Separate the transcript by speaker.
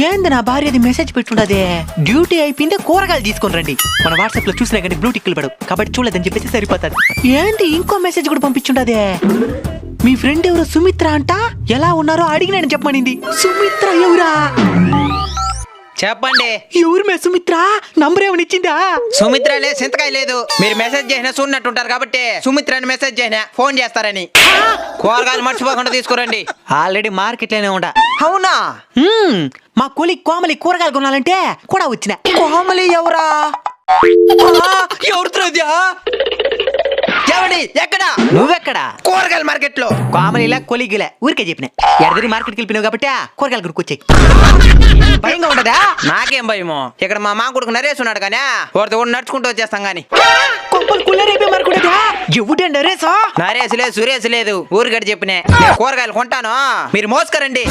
Speaker 1: ఏంది నా భార్య అది మెసేజ్ పెట్టుండదే, డ్యూటీ అయిపోయిందే కూరగాయలు తీసుకొని రండి. మన వాట్సాప్ లో చూసినా కానీ బ్లూ టిక్లు పడవు కాబట్టి చూడలేదని చెప్పేసి సరిపోతాది. ఏంటి ఇంకో మెసేజ్ కూడా పంపించుండదే, మీ ఫ్రెండ్ ఎవరు సుమిత్ర అంట, ఎలా ఉన్నారో అడిగినాను చెప్పమనింది. సుమిత్ర ఎవరా?
Speaker 2: చెప్పండి.
Speaker 1: ఎవరు మే సుమిత్ర? నంబర్ ఏమని ఇచ్చిందా?
Speaker 2: సుమిత్ర లేదు, సింతకాయ లేదు. మీరు మెసేజ్ చేసినా చూడనట్టుంటారు కాబట్టి సుమిత్ర అని మెసేజ్ చేసినా ఫోన్ చేస్తారని. కూరగాయలు మర్చిపోకుండా తీసుకురండి.
Speaker 1: ఆల్రెడీ మార్కెట్ లోనే ఉండా.
Speaker 2: అవునా?
Speaker 1: మా కొలి కోమలి కూరగాయలు కొనాలంటే కూడా వచ్చిన.
Speaker 2: కోమలి ఎవరా? ఎవరితో? ఎవడి? ఎక్కడ?
Speaker 1: నువ్వెక్కడా?
Speaker 2: కూరగాయల మార్కెట్ లో.
Speaker 1: కోమలిలా కొలిగిలే ఊరికే చెప్పిన. ఎడదిరి మార్కెట్కి వెళ్ళిపోయినావు కాబట్టి కూరగాయలు కొనుక్కొచ్చాయి. భయంగా ఉండదా?
Speaker 2: నాకేం భయమో, ఇక్కడ మా మా కొడుకు నరేష్ ఉన్నాడు కానీ వాడితో కూడా నడుచుకుంటూ వచ్చేస్తాం గాని.
Speaker 1: కొంపలు కుల్లరైపోయి మరకూడదా? ఎవడే నరేసా?
Speaker 2: నరేష్ లేదు, సురేష్ లేదు, ఊరికడ చెప్పినే. కూరగాయలు కొంటాను, మీరు మోసుకరండి.